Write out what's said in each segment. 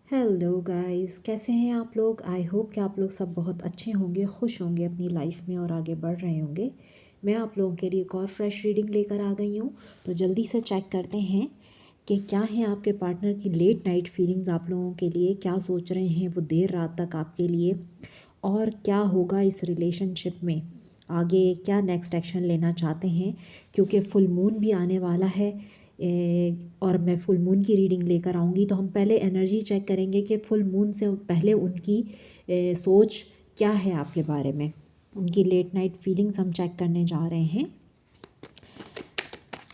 Hello guys, कैसे हैं आप लोग। आई होप कि आप लोग सब बहुत अच्छे होंगे, खुश होंगे अपनी लाइफ में और आगे बढ़ रहे होंगे। मैं आप लोगों के लिए एक और फ्रेश रीडिंग लेकर आ गई हूँ। तो जल्दी से चेक करते हैं कि क्या है आपके पार्टनर की लेट नाइट फीलिंग्स आप लोगों के लिए, क्या सोच रहे हैं वो देर रात तक आपके लिए, और क्या होगा इस रिलेशनशिप में आगे, क्या नेक्स्ट एक्शन लेना चाहते हैं। क्योंकि फुल मून भी आने वाला है और मैं फुल मून की रीडिंग लेकर आऊँगी। तो हम पहले एनर्जी चेक करेंगे कि फुल मून से पहले उनकी सोच क्या है आपके बारे में, उनकी लेट नाइट फीलिंग्स हम चेक करने जा रहे हैं।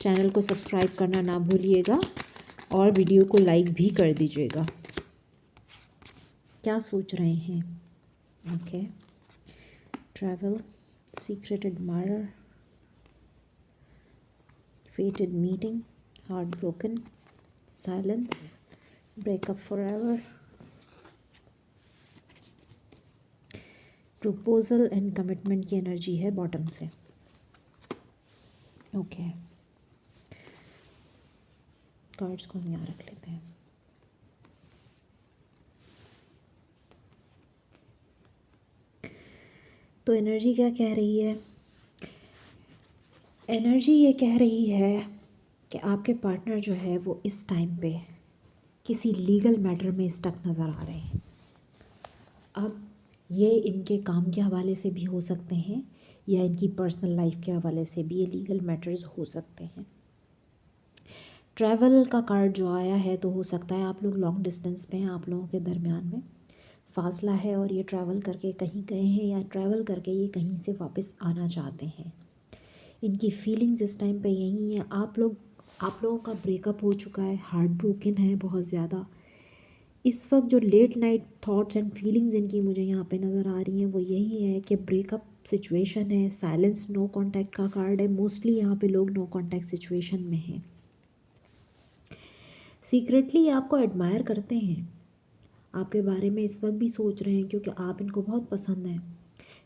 चैनल को सब्सक्राइब करना ना भूलिएगा और वीडियो को लाइक भी कर दीजिएगा। क्या सोच रहे हैं? Okay, travel, secret admirer, fated meeting, heartbroken, silence, breakup forever, proposal and commitment की एनर्जी है बॉटम से। ओके, कार्ड्स को हम यहाँ रख लेते हैं। तो एनर्जी क्या कह रही है? एनर्जी ये कह रही है कि आपके पार्टनर जो है वो इस टाइम पे किसी लीगल मैटर में स्टक नज़र आ रहे हैं। अब ये इनके काम के हवाले से भी हो सकते हैं या इनकी पर्सनल लाइफ के हवाले से भी ये लीगल मैटर्स हो सकते हैं। ट्रैवल का कार्ड जो आया है तो हो सकता है आप लोग लॉन्ग डिस्टेंस पे हैं, आप लोगों के दरमियान में फासला है और ये ट्रैवल करके कहीं गए हैं या ट्रैवल करके ये कहीं से वापस आना चाहते हैं। इनकी फीलिंग्स इस टाइम पे यही है। आप लोगों का ब्रेकअप हो चुका है, हार्ट ब्रोकन है बहुत ज़्यादा। इस वक्त जो late night thoughts and feelings इनकी मुझे यहाँ पे नज़र आ रही हैं वो यही है कि ब्रेकअप सिचुएशन है। साइलेंस, नो कांटेक्ट का कार्ड है। मोस्टली यहाँ पे लोग नो कांटेक्ट सिचुएशन में हैं। सीक्रेटली आपको एडमायर करते हैं, आपके बारे में इस वक्त भी सोच रहे हैं क्योंकि आप इनको बहुत पसंद हैं।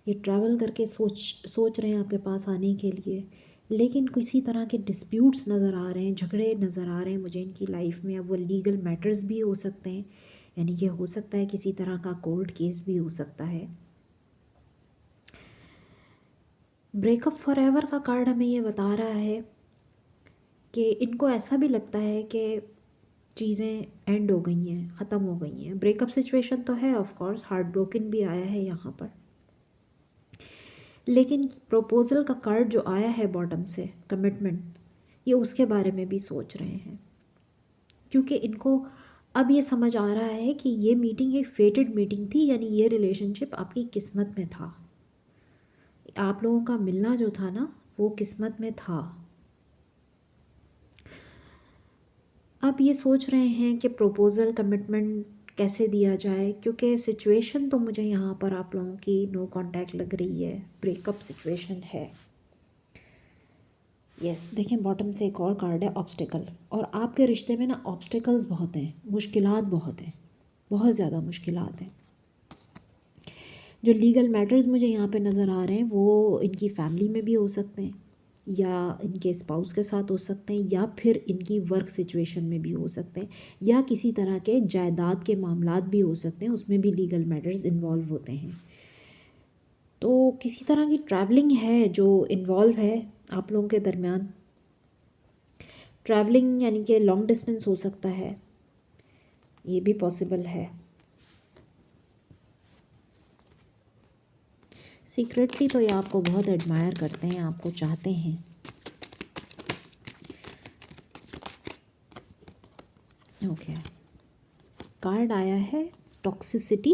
ये ट्रैवल करके सोच रहे हैं आपके पास आने के लिए, लेकिन किसी तरह के डिस्प्यूट्स नज़र आ रहे हैं, झगड़े नज़र आ रहे हैं मुझे इनकी लाइफ में। अब वो लीगल मैटर्स भी हो सकते हैं, यानी कि हो सकता है किसी तरह का कोर्ट केस भी हो सकता है। ब्रेकअप फॉरएवर का कार्ड हमें ये बता रहा है कि इनको ऐसा भी लगता है कि चीज़ें एंड हो गई हैं, ख़त्म हो गई हैं। ब्रेकअप सिचुएशन तो है, ऑफ कोर्स हार्ट ब्रोकन भी आया है यहाँ पर, लेकिन प्रपोज़ल का कार्ड जो आया है बॉटम से, कमिटमेंट, ये उसके बारे में भी सोच रहे हैं। क्योंकि इनको अब ये समझ आ रहा है कि ये मीटिंग एक फेटेड मीटिंग थी, यानी ये रिलेशनशिप आपकी किस्मत में था। आप लोगों का मिलना जो था ना वो किस्मत में था। अब ये सोच रहे हैं कि प्रपोज़ल, कमिटमेंट कैसे दिया जाए, क्योंकि सिचुएशन तो मुझे यहाँ पर आप लोगों की नो कांटेक्ट लग रही है, ब्रेकअप सिचुएशन है। यस, देखें बॉटम से एक और कार्ड है, ऑब्स्टिकल। और आपके रिश्ते में ना ऑब्स्टिकल्स बहुत हैं, मुश्किलात बहुत हैं, बहुत ज़्यादा मुश्किलात हैं। जो लीगल मैटर्स मुझे यहाँ पे नज़र आ रहे हैं वो इनकी फैमिली में भी हो सकते हैं, या इनके स्पाउस के साथ हो सकते हैं, या फिर इनकी वर्क सिचुएशन में भी हो सकते हैं, या किसी तरह के जायदाद के मामलात भी हो सकते हैं, उसमें भी लीगल मैटर्स इन्वॉल्व होते हैं। तो किसी तरह की ट्रैवलिंग है जो इन्वॉल्व है आप लोगों के दरमियान। ट्रैवलिंग यानी कि लॉन्ग डिस्टेंस हो सकता है, ये भी पॉसिबल है। सीक्रेटली तो ये आपको बहुत एडमायर करते हैं, आपको चाहते हैं। ओके, कार्ड आया है टॉक्सिसिटी,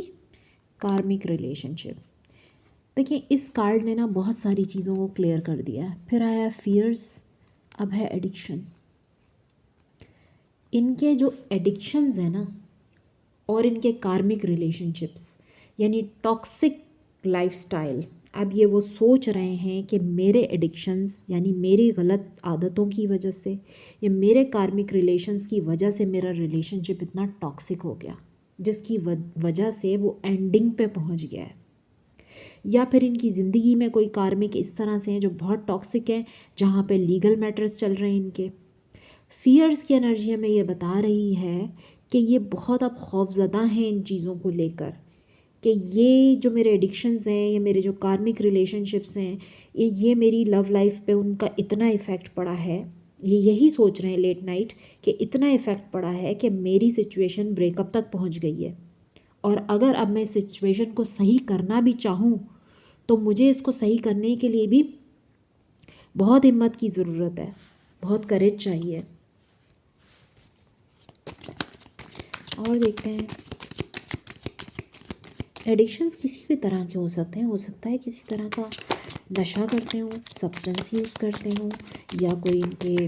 कार्मिक रिलेशनशिप। देखिए इस कार्ड ने ना बहुत सारी चीज़ों को क्लियर कर दिया है। फिर आया फियर्स, अब है एडिक्शन। इनके जो एडिक्शंस हैं ना और इनके कार्मिक रिलेशनशिप्स यानी टॉक्सिक लाइफस्टाइल, अब ये वो सोच रहे हैं कि मेरे एडिक्शंस यानी मेरी गलत आदतों की वजह से या मेरे कार्मिक रिलेशंस की वजह से मेरा रिलेशनशिप इतना टॉक्सिक हो गया, जिसकी वजह से वो एंडिंग पे पहुंच गया है। या फिर इनकी ज़िंदगी में कोई कार्मिक इस तरह से हैं जो बहुत टॉक्सिक हैं, जहाँ पे लीगल मैटर्स चल रहे हैं इनके। फियर्स की एनर्जी हमें ये बता रही है कि ये बहुत आप खौफज़दा हैं इन चीज़ों को लेकर, कि ये जो मेरे एडिक्शंस हैं, ये मेरे जो कार्मिक रिलेशनशिप्स हैं, ये मेरी लव लाइफ पे उनका इतना इफ़ेक्ट पड़ा है। ये यही सोच रहे हैं लेट नाइट कि इतना इफ़ेक्ट पड़ा है कि मेरी सिचुएशन ब्रेकअप तक पहुंच गई है, और अगर अब मैं इस सिचुएशन को सही करना भी चाहूँ तो मुझे इसको सही करने के लिए भी बहुत हिम्मत की ज़रूरत है, बहुत करेज चाहिए। और देखते हैं, एडिक्शंस किसी भी तरह के हो सकते हैं। हो सकता है किसी तरह का नशा करते हों, सब्सटेंस यूज़ करते हों, या कोई इनके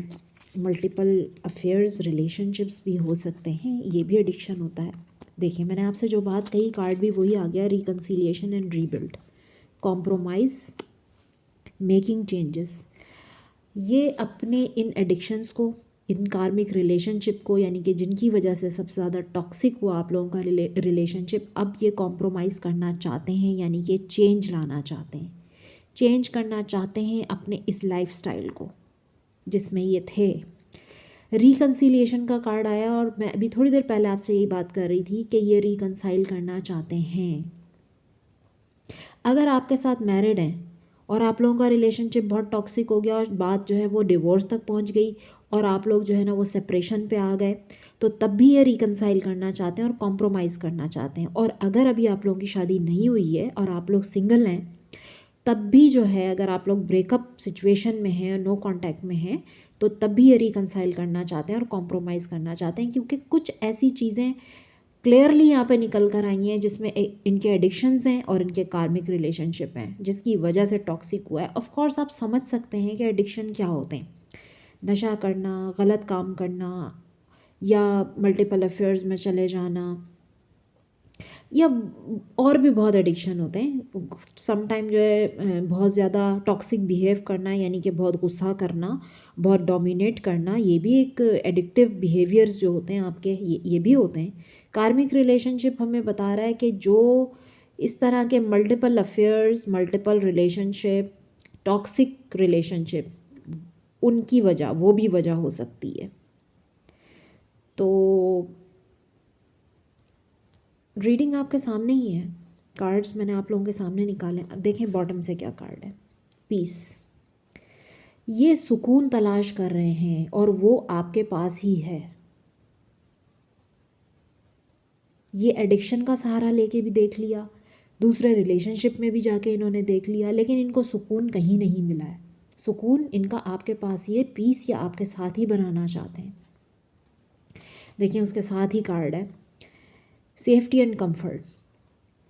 मल्टीपल अफेयर्स रिलेशनशिप्स भी हो सकते हैं, ये भी एडिक्शन होता है। देखिए, मैंने आपसे जो बात कही, कार्ड भी वही आ गया, reconciliation and rebuild, compromise, making changes. ये अपने इन एडिक्शंस को, इन कार्मिक रिलेशनशिप को, यानी कि जिनकी वजह से सबसे ज़्यादा टॉक्सिक हुआ आप लोगों का रिलेशनशिप, अब ये कॉम्प्रोमाइज़ करना चाहते हैं, यानी कि चेंज लाना चाहते हैं, चेंज करना चाहते हैं अपने इस लाइफस्टाइल को जिसमें ये थे। रिकन्सिलिएशन का कार्ड आया, और मैं अभी थोड़ी देर पहले आपसे यही बात कर रही थी कि ये रिकन्साइल करना चाहते हैं। अगर आपके साथ मैरिड हैं और आप लोगों का रिलेशनशिप बहुत टॉक्सिक हो गया और बात जो है वो डिवोर्स तक पहुंच गई और आप लोग जो है ना वो सेपरेशन पे आ गए, तो तब भी ये रिकन्साइल करना चाहते हैं और कॉम्प्रोमाइज़ करना चाहते हैं। और अगर अभी आप लोगों की शादी नहीं हुई है और आप लोग सिंगल हैं, तब भी जो है, अगर आप लोग ब्रेकअप सिचुएशन में हैं, नो कांटेक्ट में हैं, तो तब भी ये रिकन्साइल करना चाहते हैं और कॉम्प्रोमाइज़ करना चाहते हैं, क्योंकि कुछ ऐसी चीज़ें क्लियरली यहाँ पे निकल कर आई हैं जिसमें इनके एडिक्शंस हैं और इनके कार्मिक रिलेशनशिप हैं, जिसकी वजह से टॉक्सिक हुआ है। ऑफ कोर्स आप समझ सकते हैं कि एडिक्शन क्या होते हैं, नशा करना, गलत काम करना, या मल्टीपल अफेयर्स में चले जाना, या और भी बहुत एडिक्शन होते हैं। समटाइम जो है बहुत ज़्यादा टॉक्सिक बिहेव करना, यानी कि बहुत गुस्सा करना, बहुत डोमिनेट करना, ये भी एक एडिक्टिव बिहेवियर्स जो होते हैं आपके, ये भी होते हैं। कार्मिक रिलेशनशिप हमें बता रहा है कि जो इस तरह के multiple affairs, multiple relationship, toxic relationship, उनकी वजह, वो भी वजह हो सकती है। तो रीडिंग आपके सामने ही है, कार्ड्स मैंने आप लोगों के सामने निकाले। अब देखें बॉटम से क्या कार्ड है, पीस। ये सुकून तलाश कर रहे हैं और वो आपके पास ही है। ये एडिक्शन का सहारा लेके भी देख लिया, दूसरे रिलेशनशिप में भी जाके इन्होंने देख लिया, लेकिन इनको सुकून कहीं नहीं मिला है। सुकून इनका आपके पास, ये पीस या आपके साथ ही बनाना चाहते हैं। देखिए, उसके साथ ही कार्ड है सेफ्टी एंड कंफर्ट।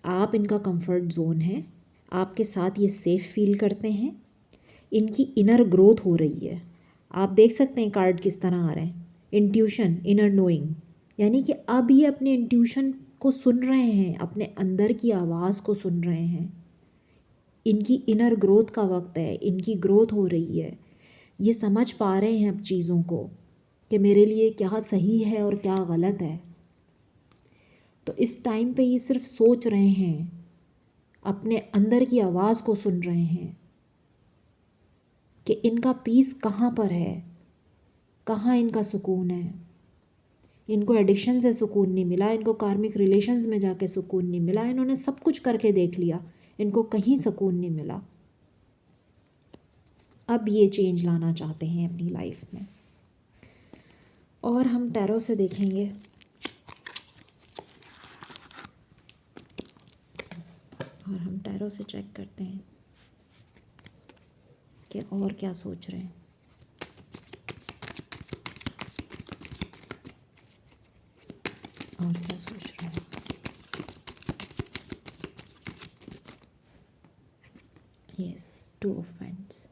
आप इनका कंफर्ट जोन है, आपके साथ ये सेफ़ फील करते हैं, इनकी इनर ग्रोथ हो रही है। आप देख सकते हैं कार्ड किस तरह आ रहे हैं, इंट्यूशन, इनर नोइंग, यानी कि अब ये अपने इंट्यूशन को सुन रहे हैं, अपने अंदर की आवाज़ को सुन रहे हैं। इनकी इनर ग्रोथ का वक्त है, इनकी ग्रोथ हो रही है, ये समझ पा रहे हैं अब चीज़ों को कि मेरे लिए क्या सही है और क्या गलत है। तो इस टाइम पे ये सिर्फ सोच रहे हैं, अपने अंदर की आवाज़ को सुन रहे हैं कि इनका पीस कहाँ पर है, कहाँ इनका सुकून है। इनको एडिक्शन से सुकून नहीं मिला, इनको कार्मिक रिलेशंस में जाके सुकून नहीं मिला, इन्होंने सब कुछ करके देख लिया, इनको कहीं सुकून नहीं मिला। अब ये चेंज लाना चाहते हैं अपनी लाइफ में। और हम टैरो से देखेंगे, और हम टैरो से चेक करते हैं कि और क्या सोच रहे हैं। और क्या सोच रहे हैं। Yes, 2 of wands.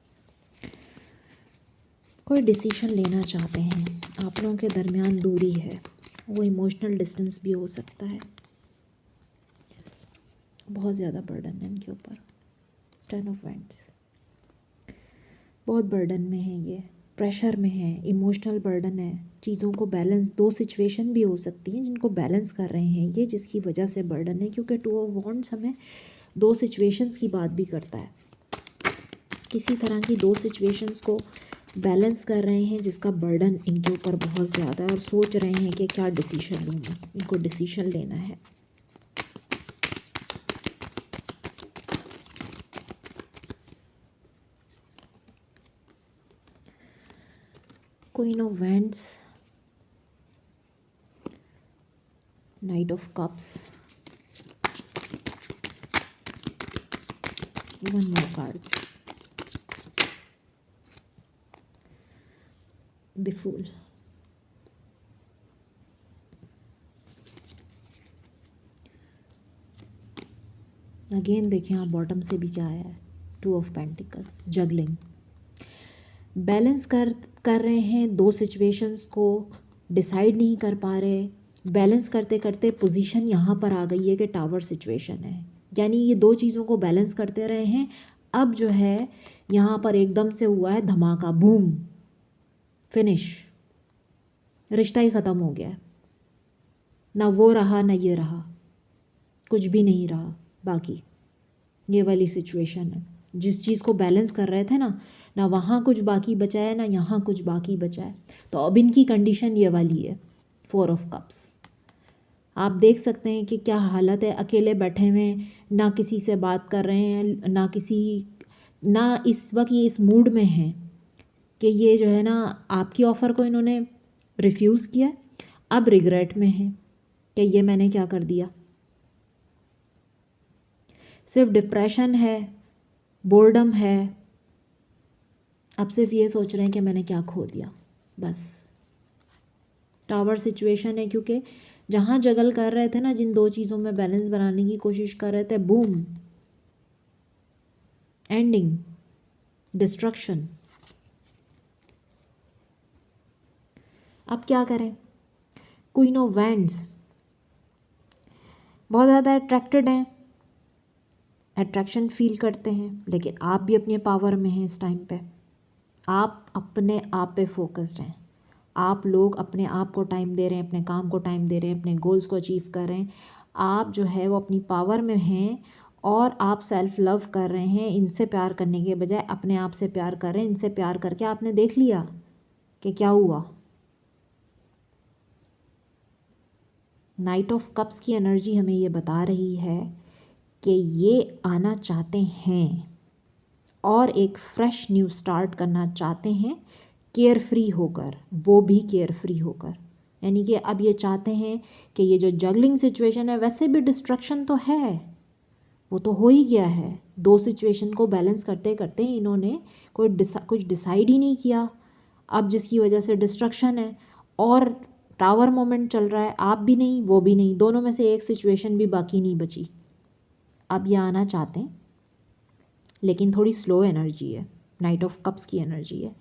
कोई डिसीजन लेना चाहते हैं, आप लोगों के दरमियान दूरी है, वो इमोशनल डिस्टेंस भी हो सकता है। यस, बहुत ज़्यादा बर्डन है इनके ऊपर। 10 ऑफ वांड्स, बहुत बर्डन में है, ये प्रेशर में है, इमोशनल बर्डन है, चीज़ों को बैलेंस, 2 सिचुएशन भी हो सकती हैं जिनको बैलेंस कर रहे हैं ये, जिसकी वजह से बर्डन है, क्योंकि 2 ऑफ वांड्स हमें 2 सिचुएशंस की बात भी करता है। किसी तरह की 2 सिचुएशंस को बैलेंस कर रहे हैं, जिसका बर्डन इनके ऊपर बहुत ज़्यादा है और सोच रहे हैं कि क्या डिसीजन लूँ मैं। इनको डिसीजन लेना है। Queen of wands, knight of cups, one more card, the fool. Again देखें आप बॉटम से भी क्या आया है, two of pentacles, juggling. Balance कर रहे हैं दो सिचुएशंस को, डिसाइड नहीं कर पा रहे। बैलेंस करते करते पोजीशन यहाँ पर आ गई है कि टावर सिचुएशन है, यानी ये दो चीज़ों को बैलेंस करते रहे हैं। अब जो है यहाँ पर एकदम से हुआ है धमाका, बूम, फिनिश, रिश्ता ही ख़त्म हो गया। ना वो रहा ना ये रहा, कुछ भी नहीं रहा बाकी। ये वाली सिचुएशन है। जिस चीज़ को बैलेंस कर रहे थे ना वहाँ कुछ बाकी बचा है ना यहाँ कुछ बाकी बचा है। तो अब इनकी कंडीशन ये वाली है, 4 ऑफ कप्स। आप देख सकते हैं कि क्या हालत है, अकेले बैठे हुए हैं, ना किसी से बात कर रहे हैं, ना इस वक्त ये इस मूड में हैं कि ये जो है ना आपकी ऑफ़र को इन्होंने रिफ्यूज़ किया। अब रिग्रेट में है कि ये मैंने क्या कर दिया। सिर्फ डिप्रेशन है, बोर्डम है। अब सिर्फ ये सोच रहे हैं कि मैंने क्या खो दिया, बस। टावर सिचुएशन है, क्योंकि जहाँ जगल कर रहे थे ना, जिन दो चीज़ों में बैलेंस बनाने की कोशिश कर रहे थे, बूम, एंडिंग, डिस्ट्रक्शन। अब क्या करें। क्वीन ऑफ वैंड्स, बहुत ज़्यादा अट्रैक्टेड हैं, अट्रैक्शन फील करते हैं, लेकिन आप भी अपने पावर में हैं इस टाइम पे। आप अपने आप पे फोकस्ड हैं। आप लोग अपने आप को टाइम दे रहे हैं, अपने काम को टाइम दे रहे हैं, अपने गोल्स को अचीव कर रहे हैं। आप जो है वो अपनी पावर में हैं और आप सेल्फ लव कर रहे हैं। इनसे प्यार करने के बजाय अपने आप से प्यार कर रहे हैं। इनसे प्यार करके आपने देख लिया कि क्या हुआ। नाइट ऑफ कप्स की एनर्जी हमें ये बता रही है कि ये आना चाहते हैं और एक फ्रेश न्यू स्टार्ट करना चाहते हैं, केयर फ्री होकर, वो भी केयर फ्री होकर। यानी कि अब ये चाहते हैं कि ये जो जगलिंग सिचुएशन है, वैसे भी डिस्ट्रक्शन तो है, वो तो हो ही गया है। दो सिचुएशन को बैलेंस करते करते इन्होंने कुछ डिसाइड ही नहीं किया। अब जिसकी वजह से डिस्ट्रक्शन है और टावर मोमेंट चल रहा है। आप भी नहीं, वो भी नहीं, दोनों में से एक सिचुएशन भी बाकी नहीं बची। अब ये आना चाहते हैं, लेकिन थोड़ी स्लो एनर्जी है, नाइट ऑफ कप्स की एनर्जी है।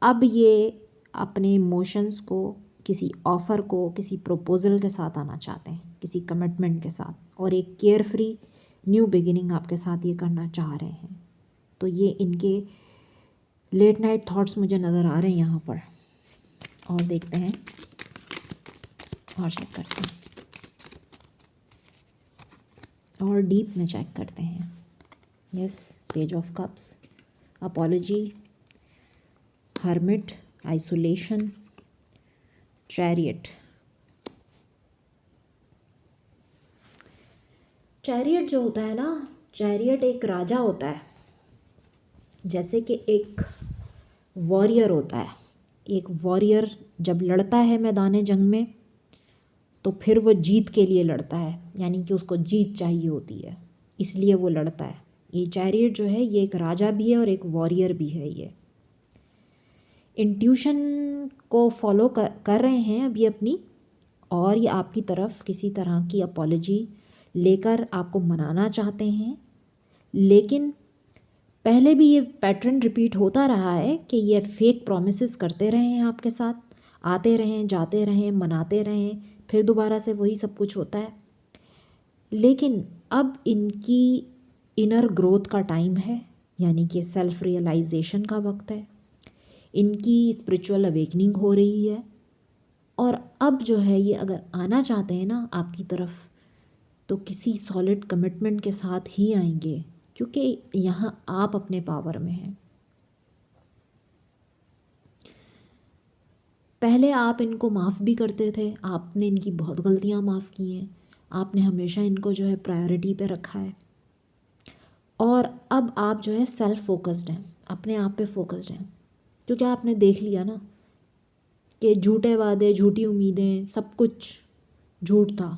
अब ये अपने इमोशंस को, किसी ऑफ़र को, किसी प्रपोज़ल के साथ आना चाहते हैं, किसी कमिटमेंट के साथ, और एक केयर फ्री न्यू बिगिनिंग आपके साथ ये करना चाह रहे हैं। तो ये इनके लेट नाइट थॉट्स मुझे नज़र आ रहे हैं यहाँ पर। और देखते हैं और चेक करते हैं और डीप में चेक करते हैं। Yes, page of cups, apology, hermit, isolation, chariot. Chariot जो होता है ना, चैरियट एक राजा होता है, जैसे कि एक वॉरियर होता है। एक वॉरियर जब लड़ता है मैदान जंग में, तो फिर वो जीत के लिए लड़ता है, यानी कि उसको जीत चाहिए होती है, इसलिए वो लड़ता है। ये चैरियट जो है, ये एक राजा भी है और एक वॉरियर भी है। ये इंट्यूशन को फॉलो कर रहे हैं अभी अपनी, और ये आपकी तरफ किसी तरह की अपॉलजी लेकर आपको मनाना चाहते हैं। लेकिन पहले भी ये पैटर्न रिपीट होता रहा है कि ये फेक प्रॉमिसेस करते रहे हैं आपके साथ, आते रहें, जाते रहें, मनाते रहें, फिर दोबारा से वही सब कुछ होता है। लेकिन अब इनकी इनर ग्रोथ का टाइम है, यानी कि सेल्फ रियलाइजेशन का वक्त है। इनकी स्पिरिचुअल अवेकनिंग हो रही है और अब जो है ये अगर आना चाहते हैं ना आपकी तरफ, तो किसी सॉलिड कमिटमेंट के साथ ही आएंगे, क्योंकि यहाँ आप अपने पावर में हैं। पहले आप इनको माफ़ भी करते थे, आपने इनकी बहुत गलतियाँ माफ़ की हैं, आपने हमेशा इनको जो है प्रायोरिटी पे रखा है, और अब आप जो है सेल्फ फोकस्ड हैं, अपने आप पे फोकस्ड हैं, क्योंकि आपने देख लिया ना कि झूठे वादे, झूठी उम्मीदें, सब कुछ झूठ था।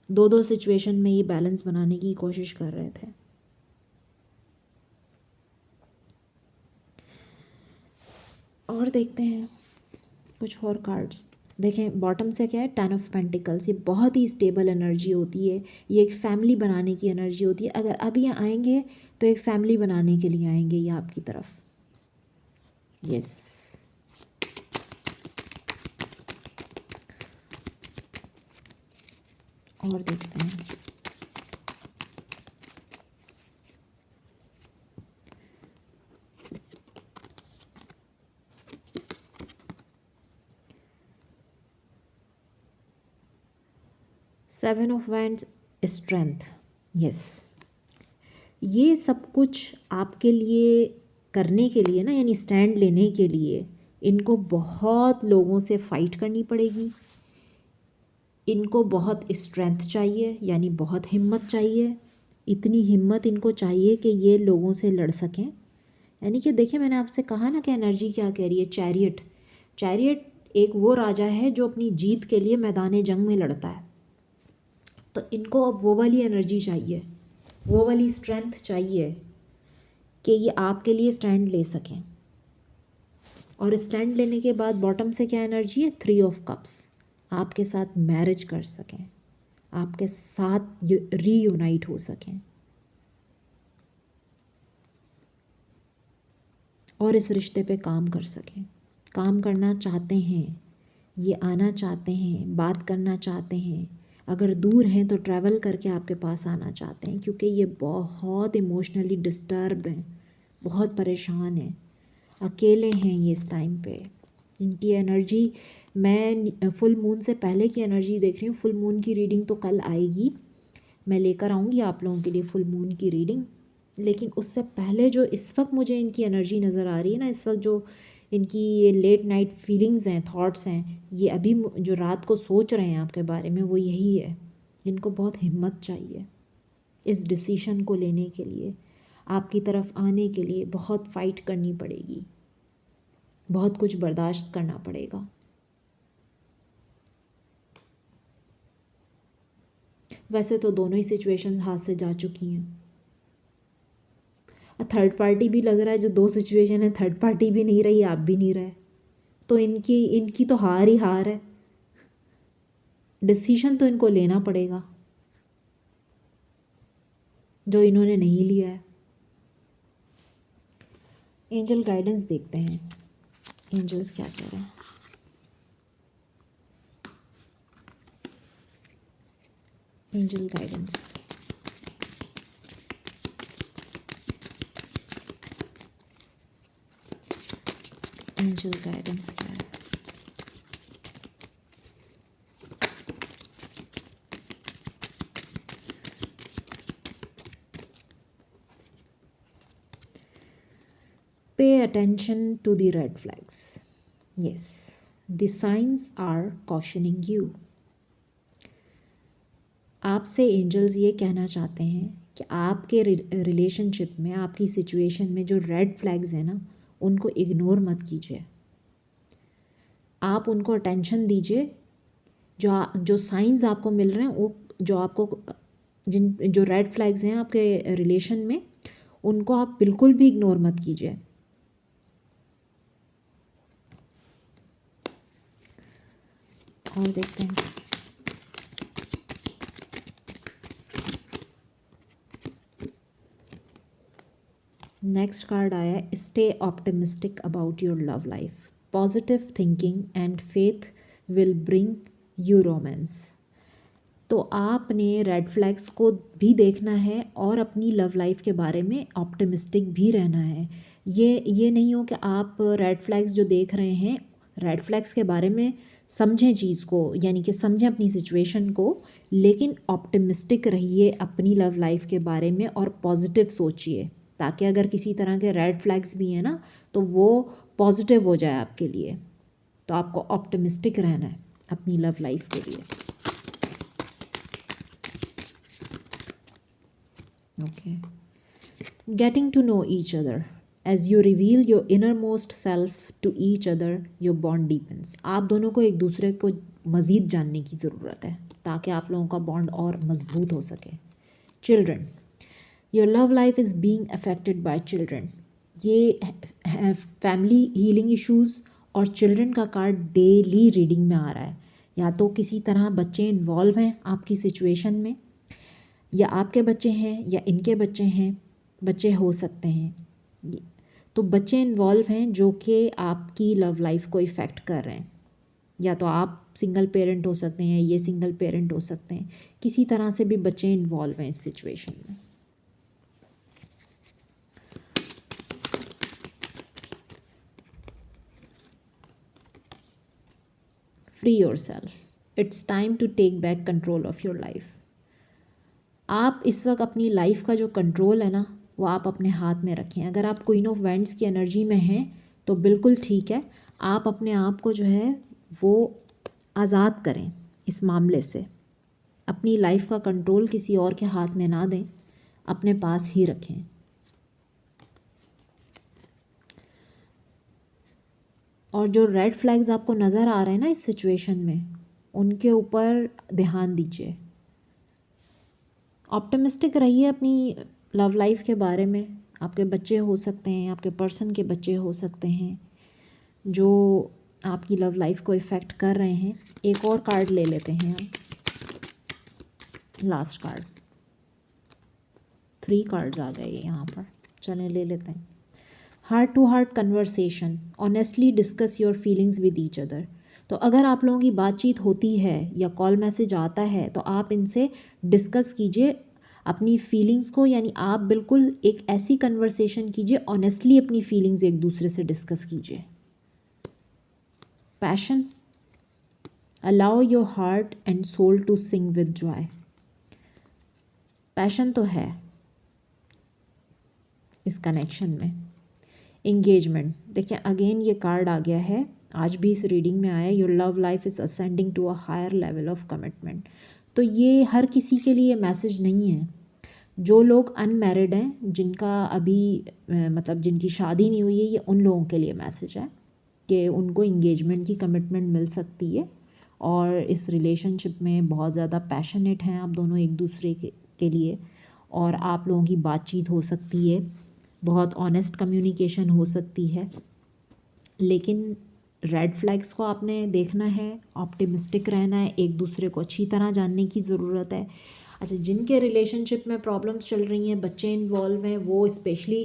दो दो सिचुएशन में ये बैलेंस बनाने की कोशिश कर रहे थे। और देखते हैं कुछ और कार्ड्स। देखें बॉटम से क्या है, 10 ऑफ पेंटिकल्स। ये बहुत ही स्टेबल एनर्जी होती है, ये एक फैमिली बनाने की एनर्जी होती है। अगर अभी ये आएंगे तो एक फैमिली बनाने के लिए आएंगे ये आपकी तरफ। यस, और देखते हैं। Seven of wands, strength. Yes, ये सब कुछ आपके लिए करने के लिए ना, यानी स्टैंड लेने के लिए इनको बहुत लोगों से फाइट करनी पड़ेगी। इनको बहुत स्ट्रेंथ चाहिए, यानी बहुत हिम्मत चाहिए। इतनी हिम्मत इनको चाहिए कि ये लोगों से लड़ सकें। यानी कि देखिए, मैंने आपसे कहा ना कि एनर्जी क्या कह रही है। चैरियट, चैरियट एक वो राजा है जो अपनी जीत के लिए मैदान जंग में लड़ता है। तो इनको अब वो वाली एनर्जी चाहिए, वो वाली स्ट्रेंथ चाहिए कि ये आपके लिए स्टैंड ले सकें। और स्टैंड लेने के बाद बॉटम से क्या एनर्जी है, 3 ऑफ कप्स। आपके साथ मैरिज कर सकें, आपके साथ रीयूनाइट हो सकें, और इस रिश्ते पे काम कर सकें। काम करना चाहते हैं, ये आना चाहते हैं, बात करना चाहते हैं। अगर दूर हैं तो ट्रैवल करके आपके पास आना चाहते हैं, क्योंकि ये बहुत इमोशनली डिस्टर्ब हैं, बहुत परेशान हैं, अकेले हैं ये इस टाइम पे। इनकी एनर्जी, मैं फुल मून से पहले की एनर्जी देख रही हूँ। फुल मून की रीडिंग तो कल आएगी, मैं लेकर आऊँगी आप लोगों के लिए फुल मून की रीडिंग। लेकिन उससे पहले जो इस वक्त मुझे इनकी एनर्जी नज़र आ रही है ना, इस वक्त जो इनकी ये लेट नाइट फीलिंग्स हैं, थॉट्स हैं, ये अभी जो रात को सोच रहे हैं आपके बारे में, वो यही है। इनको बहुत हिम्मत चाहिए इस डिसीशन को लेने के लिए, आपकी तरफ आने के लिए बहुत फ़ाइट करनी पड़ेगी, बहुत कुछ बर्दाश्त करना पड़ेगा। वैसे तो दोनों ही सिचुएशंस हाथ से जा चुकी हैं। थर्ड पार्टी भी लग रहा है, जो दो सिचुएशन है, थर्ड पार्टी भी नहीं रही, आप भी नहीं रहे, तो इनकी इनकी तो हार ही हार है। डिसीजन तो इनको लेना पड़ेगा जो इन्होंने नहीं लिया है। एंजल गाइडेंस देखते हैं, एंजल्स क्या कह रहे हैं। एंजल गाइडेंस, एंजल गाइडेंस क्या है। Pay attention to the red flags. Yes, the signs are cautioning you. आपसे एंजल्स ये कहना चाहते हैं कि आपके रिलेशनशिप में, आपकी सिचुएशन में जो रेड फ्लैग्स हैं ना, उनको इग्नोर मत कीजिए। आप उनको अटेंशन दीजिए। जो साइंस आपको मिल रहे हैं, वो जो आपको जो रेड फ्लैग्स हैं आपके रिलेशन में, उनको आप बिल्कुल भी इग्नोर मत कीजिए। और देखते हैं नेक्स्ट कार्ड आया है, stay optimistic about your love life, positive thinking and faith will bring you romance. तो आपने रेड फ्लैग्स को भी देखना है और अपनी लव लाइफ के बारे में ऑप्टिमिस्टिक भी रहना है। ये नहीं हो कि आप रेड फ्लैग्स जो देख रहे हैं, रेड फ्लैग्स के बारे में समझें चीज़ को, यानी कि समझें अपनी सिचुएशन को, लेकिन ऑप्टिमिस्टिक रहिए अपनी लव लाइफ के बारे में और पॉजिटिव सोचिए, ताकि अगर किसी तरह के रेड फ्लैग्स भी हैं ना, तो वो पॉजिटिव हो जाए आपके लिए। तो आपको ऑप्टिमिस्टिक रहना है अपनी लव लाइफ के लिए। Okay, getting to know each other as you reveal your inner most self to each other, your bond deepens. आप दोनों को एक दूसरे को मज़ीद जानने की ज़रूरत है ताकि आप लोगों का बॉन्ड और मजबूत हो सके। Children, your love life is being affected by children. ये फैमिली हीलिंग इश्यूज़ और चिल्ड्रन का कार्ड डेली रीडिंग में आ रहा है। या तो किसी तरह बच्चे इन्वॉल्व हैं आपकी सिचुएशन में, या आपके बच्चे हैं या इनके बच्चे हैं, बच्चे हो सकते हैं। तो बच्चे इन्वॉल्व हैं जो कि आपकी लव लाइफ को इफ़ेक्ट कर रहे हैं। या तो आप सिंगल पेरेंट हो सकते हैं, ये सिंगल पेरेंट हो सकते हैं, किसी तरह से भी बच्चे इन्वॉल्व हैं इस सिचुएशन में। Free yourself, it's time to take back control of your life. आप इस वक्त अपनी लाइफ का जो कंट्रोल है ना, वो आप अपने हाथ में रखें। अगर आप क्वीन ऑफ वैंड्स की एनर्जी में हैं तो बिल्कुल ठीक है, आप अपने आप को जो है वो आज़ाद करें इस मामले से। अपनी लाइफ का कंट्रोल किसी और के हाथ में ना दें, अपने पास ही रखें। और जो रेड फ्लैग्स आपको नज़र आ रहे हैं ना इस सिचुएशन में, उनके ऊपर ध्यान दीजिए। ऑप्टिमिस्टिक रहिए अपनी लव लाइफ के बारे में। आपके बच्चे हो सकते हैं, आपके पर्सन के बच्चे हो सकते हैं जो आपकी लव लाइफ को इफ़ेक्ट कर रहे हैं। एक और कार्ड ले लेते हैं हम, लास्ट कार्ड। 3 कार्ड्स आ गए यहाँ पर, चलें ले लेते हैं। Heart to heart conversation, honestly discuss your feelings with each other. तो अगर आप लोगों की बातचीत होती है या कॉल मैसेज आता है तो आप इनसे डिस्कस कीजिए अपनी फीलिंग्स को। यानी आप बिल्कुल एक ऐसी कन्वर्सेशन कीजिए, ऑनेस्टली अपनी फीलिंग्स एक दूसरे से डिस्कस कीजिए। Passion, allow your heart and soul to sing with joy. Passion तो है इस कनेक्शन में। इंगेजमेंट, देखिए अगेन ये कार्ड आ गया है, आज भी इस रीडिंग में आया, your love life is ascending to a higher level of commitment. तो ये हर किसी के लिए मैसेज नहीं है। जो लोग अनमैरिड हैं, जिनका अभी मतलब जिनकी शादी नहीं हुई है, ये उन लोगों के लिए मैसेज है कि उनको इंगेजमेंट की कमिटमेंट मिल सकती है। और इस रिलेशनशिप में बहुत ज़्यादा पैशनेट हैं आप दोनों एक दूसरे के लिए, और आप लोगों की बातचीत हो सकती है, बहुत ऑनेस्ट कम्युनिकेशन हो सकती है। लेकिन रेड फ्लैग्स को आपने देखना है, ऑप्टिमिस्टिक रहना है, एक दूसरे को अच्छी तरह जानने की ज़रूरत है। अच्छा, जिनके रिलेशनशिप में प्रॉब्लम्स चल रही हैं, बच्चे इन्वॉल्व हैं, वो स्पेशली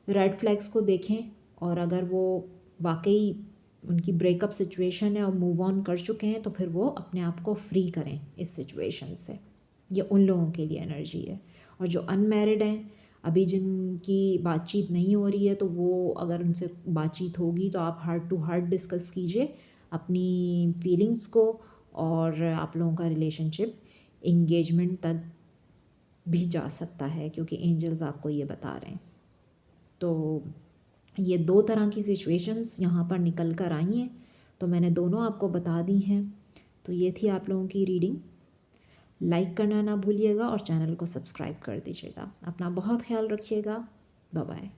रेड फ्लैग्स को देखें। और अगर वो वाकई उनकी ब्रेकअप सिचुएशन है और मूव ऑन कर चुके हैं तो फिर वो अपने आप को फ्री करें इस सिचुएशन से। ये उन लोगों के लिए एनर्जी है। और जो अनमैरिड हैं, अभी जिनकी बातचीत नहीं हो रही है, तो वो अगर उनसे बातचीत होगी तो आप हार्ट टू हार्ट डिस्कस कीजिए अपनी फीलिंग्स को, और आप लोगों का रिलेशनशिप इंगेजमेंट तक भी जा सकता है, क्योंकि एंजल्स आपको ये बता रहे हैं। तो ये 2 तरह की सिचुएशंस यहाँ पर निकल कर आई हैं, तो मैंने दोनों आपको बता दी हैं। तो ये थी आप लोगों की रीडिंग। लाइक करना ना भूलिएगा और चैनल को सब्सक्राइब कर दीजिएगा। अपना बहुत ख्याल रखिएगा। Bye bye.